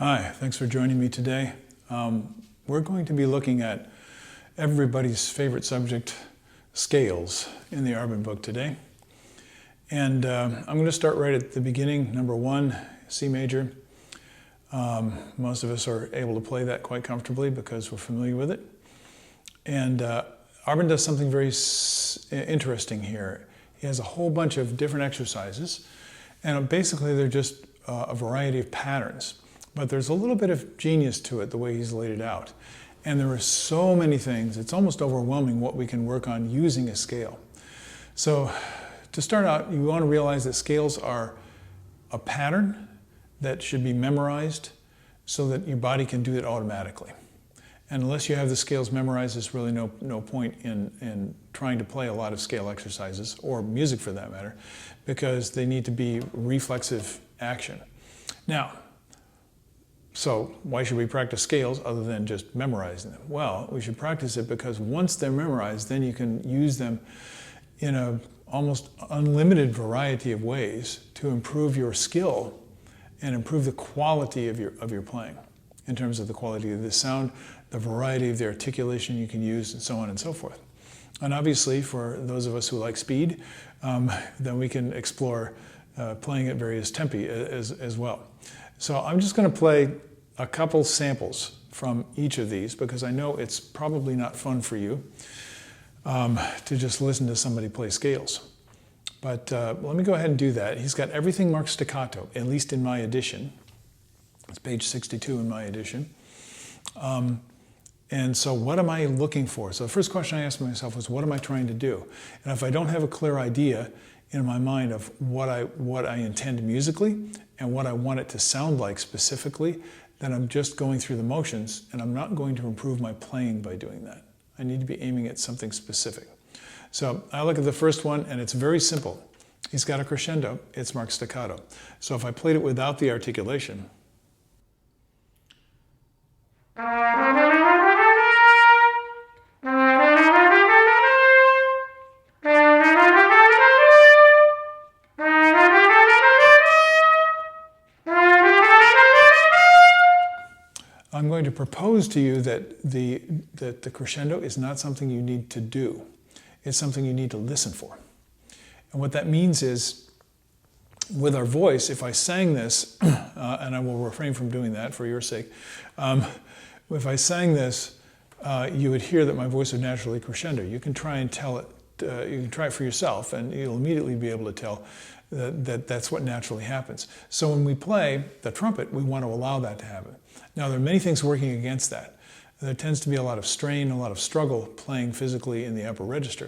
Hi, thanks for joining me today. We're going to be looking at everybody's favorite subject, scales, in the Arban book today. And I'm going to start right at the beginning. Number 1, C major. Most of us are able to play that quite comfortably because we're familiar with it. And Arban does something very interesting here. He has a whole bunch of different exercises, and basically they're just a variety of patterns. But there's a little bit of genius to it, the way he's laid it out. And there are so many things, it's almost overwhelming what we can work on using a scale. So to start out, you want to realize that scales are a pattern that should be memorized so that your body can do it automatically. And unless you have the scales memorized, there's really no point in trying to play a lot of scale exercises, or music for that matter, because they need to be reflexive action. Now, so why should we practice scales other than just memorizing them? Well, we should practice it because once they're memorized, then you can use them in an almost unlimited variety of ways to improve your skill and improve the quality of your playing, in terms of the quality of the sound, the variety of the articulation you can use, and so on and so forth. And obviously, for those of us who like speed, then we can explore playing at various tempi as well. So I'm just going to play a couple samples from each of these because I know it's probably not fun for you to just listen to somebody play scales. But let me go ahead and do that. He's got everything marked staccato, at least in my edition. It's page 62 in my edition. And so what am I looking for? So the first question I asked myself was, what am I trying to do? And if I don't have a clear idea in my mind of what I intend musically and what I want it to sound like specifically, then I'm just going through the motions, and I'm not going to improve my playing by doing that. I need to be aiming at something specific. So I look at the first one, and it's very simple. He's got a crescendo, it's marked staccato. So if I played it without the articulation, I'm going to propose to you that the crescendo is not something you need to do. It's something you need to listen for. And what that means is, with our voice, if I sang this, and I will refrain from doing that for your sake, if I sang this, you would hear that my voice would naturally crescendo. You can try and tell it, you can try it for yourself, and you'll immediately be able to tell that that's what naturally happens. So when we play the trumpet, we want to allow that to happen. Now, there are many things working against that. There tends to be a lot of strain, a lot of struggle playing physically in the upper register.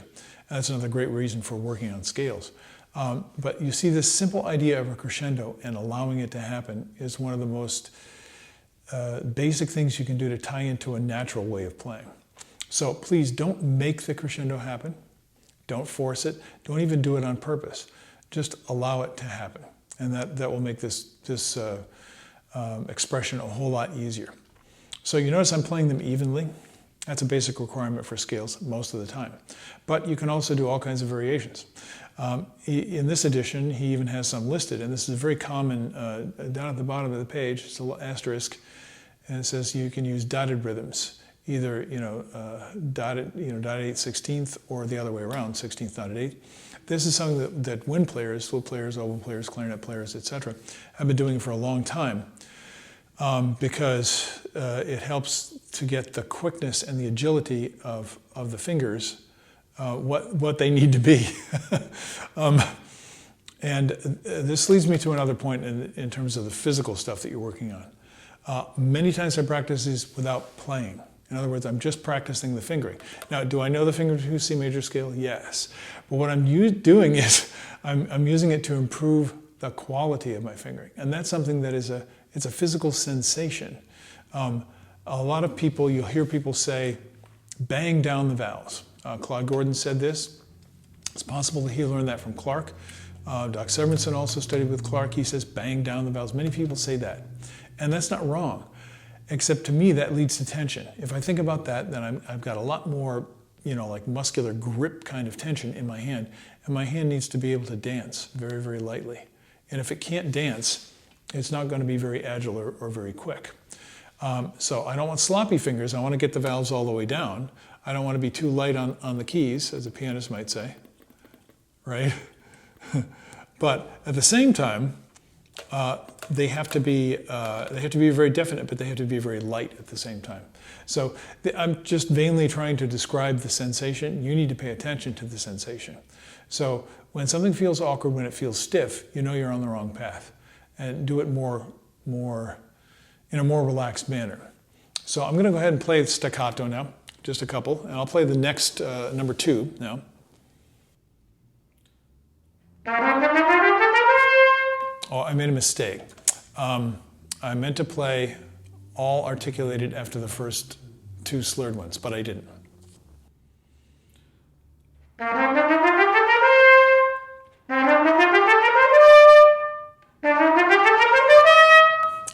And that's another great reason for working on scales. But you see, this simple idea of a crescendo and allowing it to happen is one of the most basic things you can do to tie into a natural way of playing. So please don't make the crescendo happen. Don't force it. Don't even do it on purpose. Just allow it to happen. And that will make this expression a whole lot easier. So you notice I'm playing them evenly. That's a basic requirement for scales most of the time. But you can also do all kinds of variations. In this edition, he even has some listed, and this is very common down at the bottom of the page. It's a little asterisk, and it says you can use dotted rhythms, either dotted 8/16 or the other way around, 16th dotted 8th. This is something that wind players, flute players, oboe players, clarinet players, etc., have been doing for a long time because it helps to get the quickness and the agility of the fingers what they need to be. And this leads me to another point in terms of the physical stuff that you're working on. Many times I practice these without playing. In other words, I'm just practicing the fingering. Now, do I know the finger to C major scale? Yes. But what I'm doing is I'm using it to improve the quality of my fingering. And that's something that it's a physical sensation. A lot of people, you'll hear people say, bang down the vowels. Claude Gordon said this. It's possible that he learned that from Clark. Doc Severinsen also studied with Clark. He says, bang down the vowels. Many people say that. And that's not wrong. Except to me, that leads to tension. If I think about that, then I've got a lot more, like muscular grip kind of tension in my hand. And my hand needs to be able to dance very, very lightly. And if it can't dance, it's not going to be very agile or very quick. So I don't want sloppy fingers. I want to get the valves all the way down. I don't want to be too light on the keys, as a pianist might say, right? But at the same time, they have to be very definite, but they have to be very light at the same time. So I'm just vainly trying to describe the sensation. You need to pay attention to the sensation. So when something feels awkward, when it feels stiff, you know you're on the wrong path, and do it in a more relaxed manner. So I'm going to go ahead and play staccato now, just a couple, and I'll play the next number 2 now. Oh, I made a mistake. I meant to play all articulated after the first 2 slurred ones, but I didn't.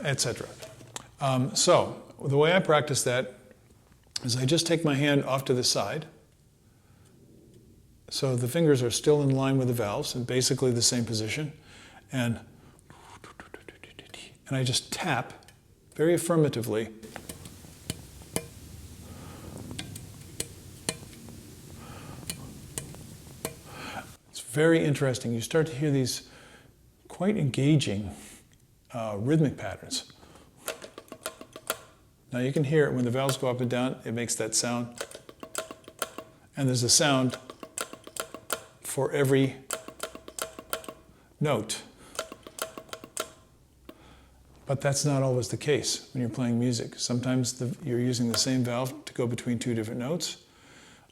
Etc. So the way I practice that is I just take my hand off to the side. So the fingers are still in line with the valves in basically the same position. And I just tap very affirmatively. It's very interesting. You start to hear these quite engaging rhythmic patterns. Now you can hear it when the valves go up and down, it makes that sound. And there's a sound for every note. But that's not always the case when you're playing music. Sometimes you're using the same valve to go between 2 different notes,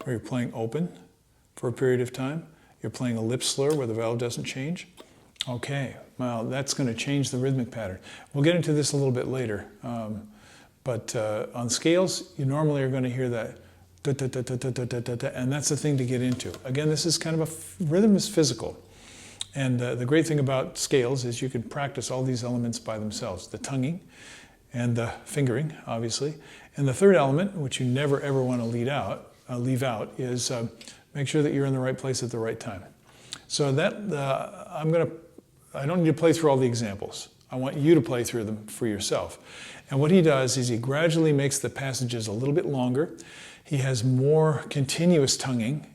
or you're playing open for a period of time. You're playing a lip slur where the valve doesn't change. Okay, well, that's going to change the rhythmic pattern. We'll get into this a little bit later. But on scales, you normally are going to hear that, and that's the thing to get into. Again, this is kind of rhythm is physical. And the great thing about scales is you can practice all these elements by themselves. The tonguing and the fingering, obviously. And the third element, which you never ever want to leave out, is make sure that you're in the right place at the right time. So that, I don't need to play through all the examples. I want you to play through them for yourself. And what he does is he gradually makes the passages a little bit longer. He has more continuous tonguing,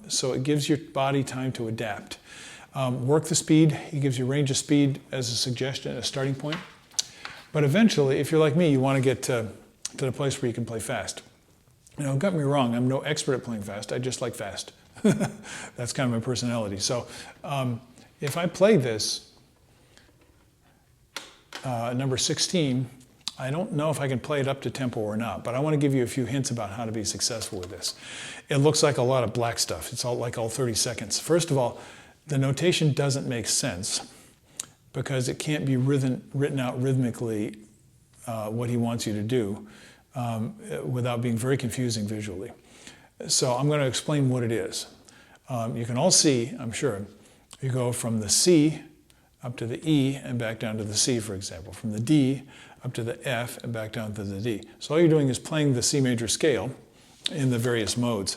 so it gives your body time to adapt. Work the speed. He gives you range of speed as a suggestion, a starting point. But eventually, if you're like me, you want to get to the place where you can play fast. You know, don't get me wrong, I'm no expert at playing fast. I just like fast. That's kind of my personality. So if I play this, number 16, I don't know if I can play it up to tempo or not, but I want to give you a few hints about how to be successful with this. It looks like a lot of black stuff. It's all 30 seconds. First of all, the notation doesn't make sense because it can't be written out rhythmically what he wants you to do without being very confusing visually. So I'm going to explain what it is. You can all see, I'm sure, you go from the C up to the E and back down to the C, for example. From the D up to the F and back down to the D. So all you're doing is playing the C major scale in the various modes.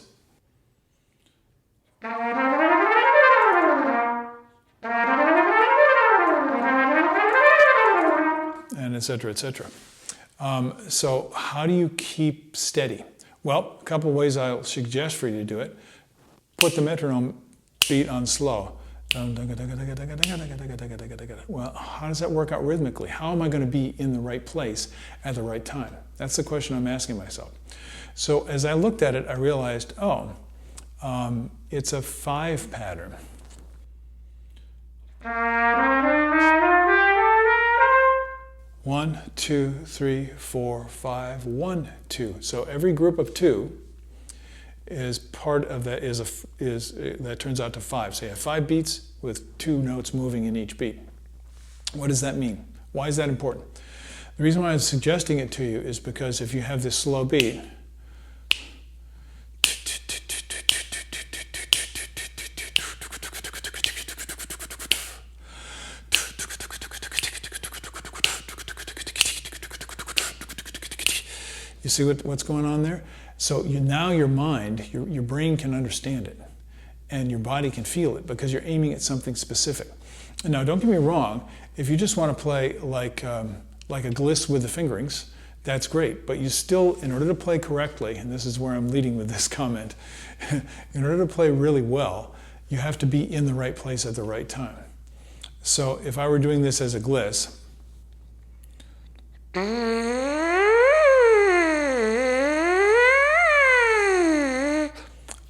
And et cetera, et cetera. So how do you keep steady? Well, a couple of ways I'll suggest for you to do it. Put the metronome beat on slow. Well, how does that work out rhythmically? How am I going to be in the right place at the right time? That's the question I'm asking myself. So as I looked at it, I realized, it's a 5 pattern. One, two, three, four, five, 1, 2. So every group of 2 is part of that that turns out to 5. So you have 5 beats with 2 notes moving in each beat. What does that mean? Why is that important? The reason why I'm suggesting it to you is because if you have this slow beat, you see what's going on there? So now your mind, your brain can understand it, and your body can feel it because you're aiming at something specific. And now don't get me wrong, If you just want to play like a gliss with the fingerings, that's great. But you still, in order to play correctly, and this is where I'm leading with this comment, in order to play really well, you have to be in the right place at the right time. So if I were doing this as a gliss,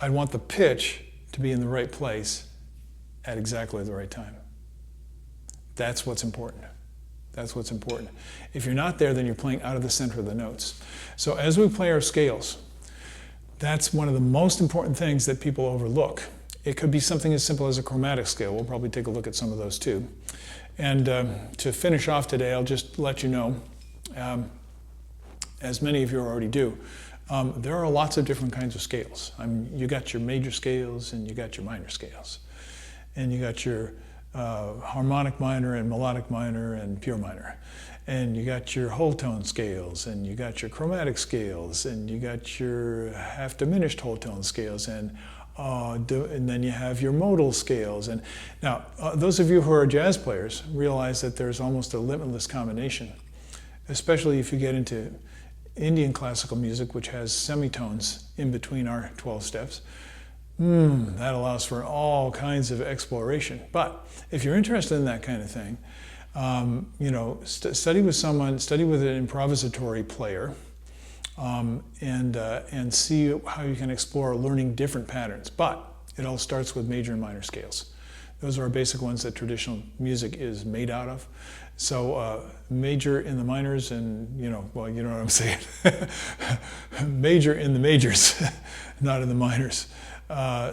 I'd want the pitch to be in the right place at exactly the right time. That's what's important. That's what's important. If you're not there, then you're playing out of the center of the notes. So as we play our scales, that's one of the most important things that people overlook. It could be something as simple as a chromatic scale. We'll probably take a look at some of those too. And to finish off today, I'll just let you know, as many of you already do, there are lots of different kinds of scales. You got your major scales and you got your minor scales. And you got your harmonic minor and melodic minor and pure minor. And you got your whole tone scales, and you got your chromatic scales, and you got your half diminished whole tone scales, and then you have your modal scales. And now, those of you who are jazz players realize that there's almost a limitless combination, especially if you get into Indian classical music, which has semitones in between our 12 steps. That allows for all kinds of exploration. But if you're interested in that kind of thing, study with someone, study with an improvisatory player, and see how you can explore learning different patterns. But it all starts with major and minor scales. Those are our basic ones that traditional music is made out of. So major in the minors, and well, you know what I'm saying. Major in the majors, not in the minors.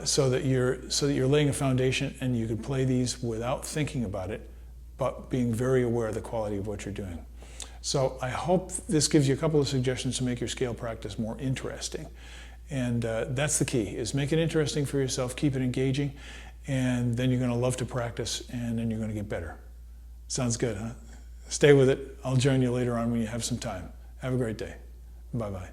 So that you're laying a foundation, and you can play these without thinking about it, but being very aware of the quality of what you're doing. So I hope this gives you a couple of suggestions to make your scale practice more interesting. And that's the key, is make it interesting for yourself, keep it engaging, and then you're going to love to practice, and then you're going to get better. Sounds good, huh? Stay with it. I'll join you later on when you have some time. Have a great day. Bye-bye.